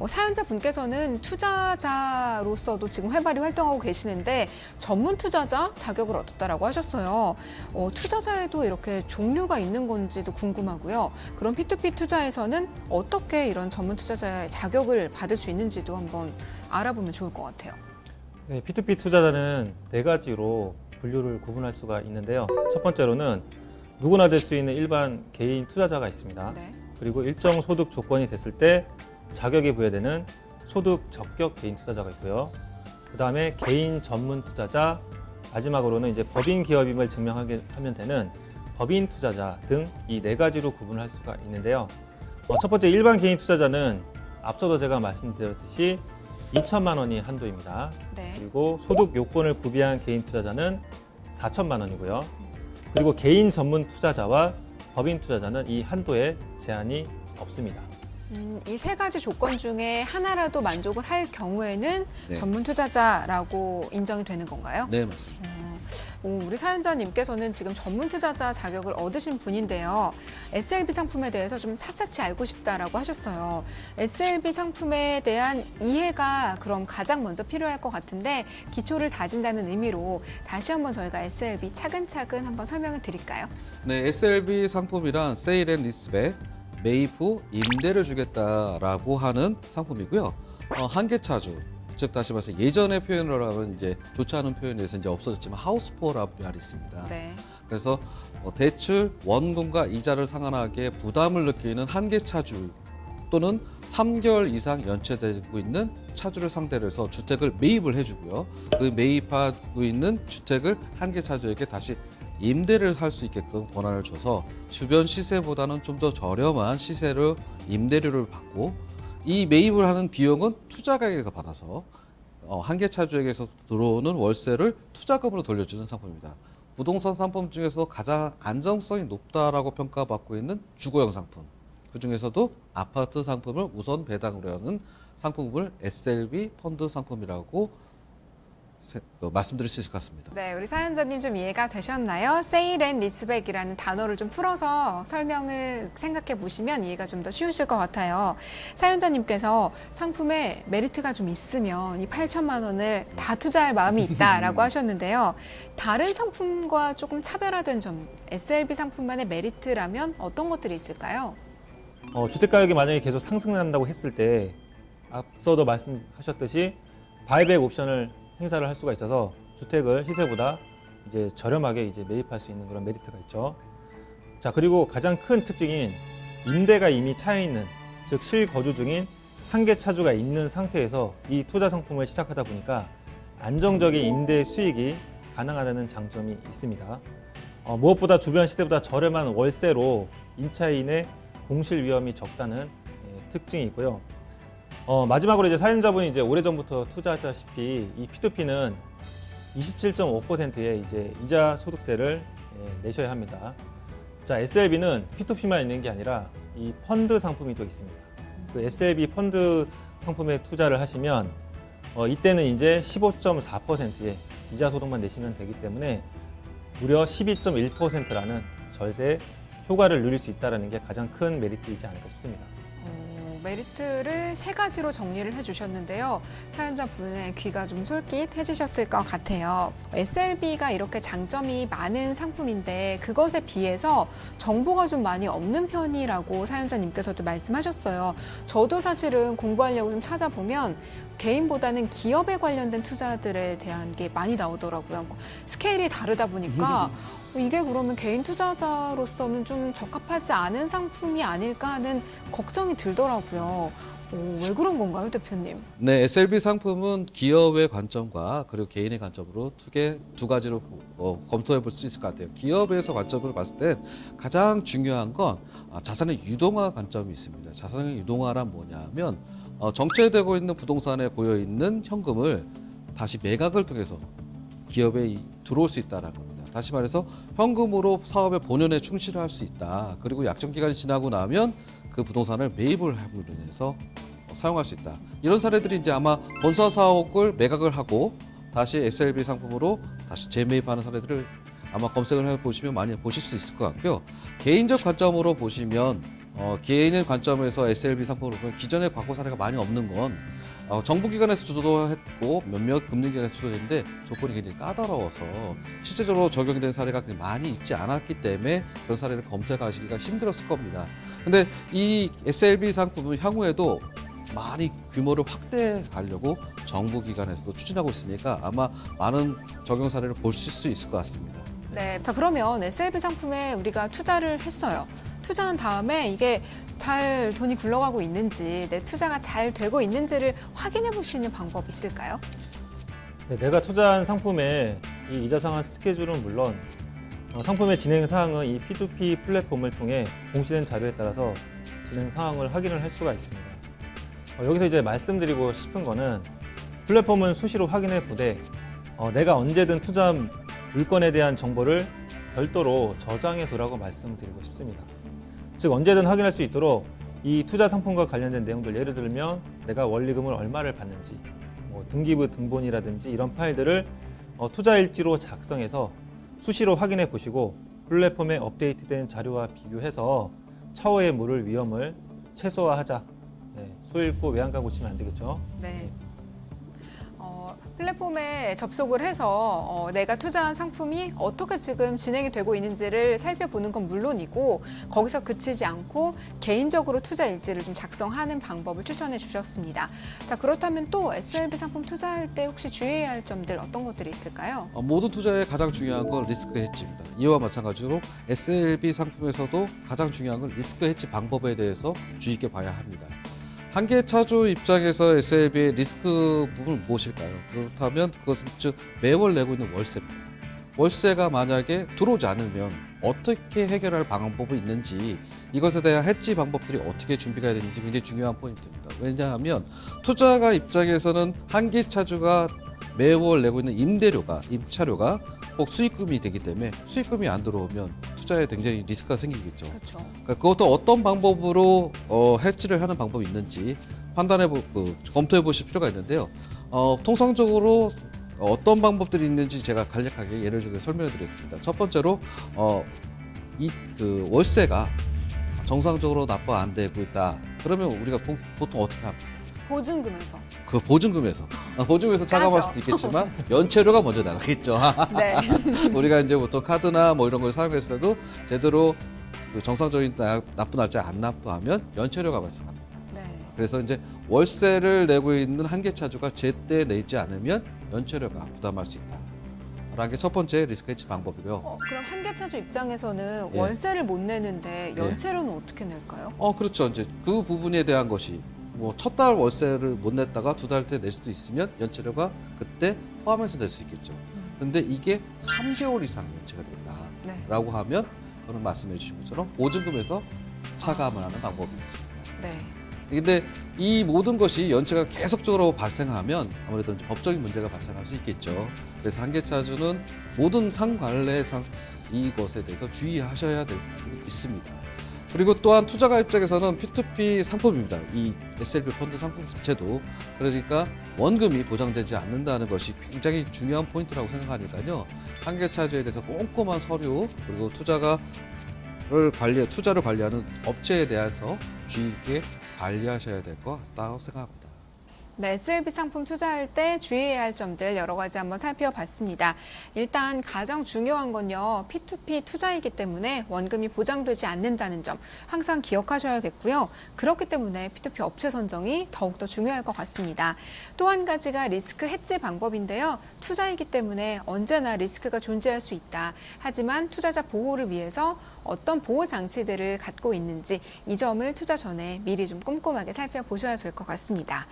사연자분께서는 투자자로서도 지금 활발히 활동하고 계시는데 전문 투자자 자격을 얻었다라고 하셨어요. 투자자에도 이렇게 종류가 있는 건지도 궁금하고요. 그럼 P2P 투자에서는 어떻게 이런 전문 투자자의 자격을 받을 수 있는지도 한번 알아보면 좋을 것 같아요. 네, P2P 투자자는 네 가지로 분류를 구분할 수가 있는데요. 첫 번째로는 누구나 될 수 있는 일반 개인 투자자가 있습니다. 네. 그리고 일정 소득 조건이 됐을 때 자격이 부여되는 소득 적격 개인 투자자가 있고요. 그다음에 개인 전문 투자자, 마지막으로는 이제 법인 기업임을 증명하게 하면 되는 법인 투자자 등 이 네 가지로 구분할 수가 있는데요. 첫 번째 일반 개인 투자자는 앞서도 제가 말씀드렸듯이 2천만 원이 한도입니다. 네. 그리고 소득 요건을 구비한 개인 투자자는 4천만 원이고요. 그리고 개인 전문 투자자와 법인 투자자는 이 한도에 제한이 없습니다. 이 세 가지 조건 중에 하나라도 만족을 할 경우에는 네. 전문 투자자라고 인정이 되는 건가요? 네, 맞습니다. 우리 사연자님께서는 지금 전문 투자자 자격을 얻으신 분인데요. SLB 상품에 대해서 좀 샅샅이 알고 싶다라고 하셨어요. SLB 상품에 대한 이해가 그럼 가장 먼저 필요할 것 같은데 기초를 다진다는 의미로 다시 한번 저희가 SLB 차근차근 한번 설명을 드릴까요? 네, SLB 상품이란 세일 앤 리스백, 매입 후 임대를 주겠다라고 하는 상품이고요. 한계 차주, 즉 다시 말해서 예전의 표현으로 하면 이제 좋지 않은 표현에서 이제 없어졌지만 하우스포라는 말이 있습니다. 네. 그래서 대출 원금과 이자를 상환하기에 부담을 느끼는 한계 차주 또는 3개월 이상 연체되고 있는 차주를 상대로 해서 주택을 매입을 해주고요. 그 매입하고 있는 주택을 한계 차주에게 다시 임대를 할 수 있게끔 권한을 줘서 주변 시세보다는 좀 더 저렴한 시세로 임대료를 받고 이 매입을 하는 비용은 투자가에게서 받아서 한계 차주에게서 들어오는 월세를 투자금으로 돌려주는 상품입니다. 부동산 상품 중에서 가장 안정성이 높다라고 평가받고 있는 주거형 상품. 그 중에서도 아파트 상품을 우선 배당으로 하는 상품을 SLB 펀드 상품이라고 말씀드릴 수 있을 것 같습니다. 네, 우리 사연자님 좀 이해가 되셨나요? 세일 앤 리스백이라는 단어를 좀 풀어서 설명을 생각해 보시면 이해가 좀 더 쉬우실 것 같아요. 사연자님께서 상품에 메리트가 좀 있으면 이 8천만 원을 다 투자할 마음이 있다라고 하셨는데요. 다른 상품과 조금 차별화된 점, SLB 상품만의 메리트라면 어떤 것들이 있을까요? 주택 가격이 만약에 계속 상승한다고 했을 때 앞서도 말씀하셨듯이 바이백 옵션을 행사를 할 수가 있어서 주택을 시세보다 이제 저렴하게 이제 매입할 수 있는 그런 메리트가 있죠. 자, 그리고 가장 큰 특징인 임대가 이미 차여 있는, 즉 실거주 중인 한계 차주가 있는 상태에서 이 투자 상품을 시작하다 보니까 안정적인 임대 수익이 가능하다는 장점이 있습니다. 무엇보다 주변 시세보다 저렴한 월세로 임차인의 공실 위험이 적다는 특징이 있고요. 마지막으로 이제 사연자분이 이제 오래전부터 투자하셨다시피 이 P2P는 27.5%의 이제 이자 소득세를 내셔야 합니다. 자, SLB는 P2P만 있는 게 아니라 이 펀드 상품이 또 있습니다. 그 SLB 펀드 상품에 투자를 하시면 이때는 이제 15.4%의 이자 소득만 내시면 되기 때문에 무려 12.1%라는 절세 효과를 누릴 수 있다는 게 가장 큰 메리트이지 않을까 싶습니다. 메리트를 세 가지로 정리를 해주셨는데요. 사연자분의 귀가 좀 솔깃해지셨을 것 같아요. SLB가 이렇게 장점이 많은 상품인데 그것에 비해서 정보가 좀 많이 없는 편이라고 사연자님께서도 말씀하셨어요. 저도 사실은 공부하려고 좀 찾아보면 개인보다는 기업에 관련된 투자들에 대한 게 많이 나오더라고요. 스케일이 다르다 보니까 이게 그러면 개인 투자자로서는 좀 적합하지 않은 상품이 아닐까 하는 걱정이 들더라고요. 왜 그런 건가요, 대표님? 네, SLB 상품은 기업의 관점과 그리고 개인의 관점으로 두 가지로 검토해 볼 수 있을 것 같아요. 기업에서 관점으로 봤을 때 가장 중요한 건 자산의 유동화 관점이 있습니다. 자산의 유동화란 뭐냐면 정체되고 있는 부동산에 고여 있는 현금을 다시 매각을 통해서 기업에 들어올 수 있다는 겁니다. 다시 말해서 현금으로 사업의 본연에 충실을 할 수 있다. 그리고 약정 기간이 지나고 나면 그 부동산을 매입을 함으로 인해서 사용할 수 있다. 이런 사례들이 이제 아마 본사 사옥을 매각을 하고 다시 SLB 상품으로 다시 재매입하는 사례들을 아마 검색을 해보시면 많이 보실 수 있을 것 같고요. 개인적 관점으로 보시면 개인의 관점에서 SLB 상품을 보면 기존의 과거 사례가 많이 없는 건 정부기관에서 주도했고 몇몇 금융기관에서 주도했는데 조건이 굉장히 까다로워서 실제적으로 적용된 사례가 그렇게 많이 있지 않았기 때문에 그런 사례를 검색하시기가 힘들었을 겁니다. 근데 이 SLB 상품은 향후에도 많이 규모를 확대하려고 정부기관에서도 추진하고 있으니까 아마 많은 적용 사례를 보실 수 있을 것 같습니다. 네. 자, 그러면 SLB 상품에 우리가 투자를 했어요. 투자한 다음에 이게 잘 돈이 굴러가고 있는지, 내 투자가 잘 되고 있는지를 확인해 볼 수 있는 방법이 있을까요? 네, 내가 투자한 상품의 이 이자 상환 스케줄은 물론 상품의 진행 사항은 이 P2P 플랫폼을 통해 공시된 자료에 따라서 진행 상황을 확인을 할 수가 있습니다. 여기서 이제 말씀드리고 싶은 거는 플랫폼은 수시로 확인해 보되 내가 언제든 투자한 물건에 대한 정보를 별도로 저장해 두라고 말씀드리고 싶습니다. 즉 언제든 확인할 수 있도록 이 투자 상품과 관련된 내용들, 예를 들면 내가 원리금을 얼마를 받는지, 등기부 등본이라든지 이런 파일들을 투자 일지로 작성해서 수시로 확인해 보시고 플랫폼에 업데이트된 자료와 비교해서 차후에 물을 위험을 최소화하자. 네, 소잃고 외양간 고치면 안 되겠죠. 네. 플랫폼에 접속을 해서 내가 투자한 상품이 어떻게 지금 진행이 되고 있는지를 살펴보는 건 물론이고 거기서 그치지 않고 개인적으로 투자 일지를 좀 작성하는 방법을 추천해 주셨습니다. 자, 그렇다면 또 SLB 상품 투자할 때 혹시 주의해야 할 점들 어떤 것들이 있을까요? 모든 투자의 가장 중요한 건 리스크 헤지입니다. 이와 마찬가지로 SLB 상품에서도 가장 중요한 건 리스크 헤지 방법에 대해서 주의 있게 봐야 합니다. 한계 차주 입장에서 SLB의 리스크 부분은 무엇일까요? 그렇다면 그것은 즉 매월 내고 있는 월세입니다. 월세가 만약에 들어오지 않으면 어떻게 해결할 방법이 있는지, 이것에 대한 해지 방법들이 어떻게 준비가 되는지 굉장히 중요한 포인트입니다. 왜냐하면 투자가 입장에서는 한계 차주가 매월 내고 있는 임차료가 꼭 수익금이 되기 때문에 수익금이 안 들어오면 투자에 굉장히 리스크가 생기겠죠. 그렇죠. 그러니까 그것도 어떤 방법으로 해지를 하는 방법이 있는지 검토해 보실 필요가 있는데요. 통상적으로 어떤 방법들이 있는지 제가 간략하게 예를 들어 설명해 드리겠습니다. 첫 번째로 월세가 정상적으로 납부가 안 되고 있다. 그러면 우리가 보통 어떻게 합니까? 보증금에서. 그 보증금에서 차감할 수도 있겠지만 연체료가 먼저 나가겠죠. 네. 우리가 이제 보통 카드나 뭐 이런 걸 사용했을 때도 제대로 그 정상적인 납부 날짜에 안 납부하면 연체료가 발생합니다. 네. 그래서 이제 월세를 내고 있는 한계 차주가 제때 내지 않으면 연체료가 부담할 수 있다. 라는 게 첫 번째 리스크 헤지 방법이고요. 그럼 한계 차주 입장에서는 예. 월세를 못 내는데 연체료는 어떻게 낼까요? 그렇죠. 이제 그 부분에 대한 것이 첫 달 월세를 못 냈다가 두 달 때 낼 수도 있으면 연체료가 그때 포함해서 낼 수 있겠죠. 근데 이게 3개월 이상 연체가 된다라고 네. 하면 그런 말씀해 주신 것처럼 보증금에서 차감을 하는 방법이 있습니다. 네. 근데 이 모든 것이 연체가 계속적으로 발생하면 아무래도 이제 법적인 문제가 발생할 수 있겠죠. 그래서 한계차주는 모든 상관례상 이것에 대해서 주의하셔야 될 부분이 있습니다. 그리고 또한 투자가 입장에서는 P2P 상품입니다. 이 SLB 펀드 상품 자체도. 그러니까 원금이 보장되지 않는다는 것이 굉장히 중요한 포인트라고 생각하니까요. 한계차주에 대해서 꼼꼼한 서류, 그리고 투자를 관리하는 업체에 대해서 주의 있게 관리하셔야 될 것 같다고 생각합니다. 네, SLB 상품 투자할 때 주의해야 할 점들 여러 가지 한번 살펴봤습니다. 일단 가장 중요한 건요, P2P 투자이기 때문에 원금이 보장되지 않는다는 점 항상 기억하셔야겠고요. 그렇기 때문에 P2P 업체 선정이 더욱더 중요할 것 같습니다. 또 한 가지가 리스크 해지 방법인데요. 투자이기 때문에 언제나 리스크가 존재할 수 있다. 하지만 투자자 보호를 위해서 어떤 보호 장치들을 갖고 있는지 이 점을 투자 전에 미리 좀 꼼꼼하게 살펴보셔야 될 것 같습니다.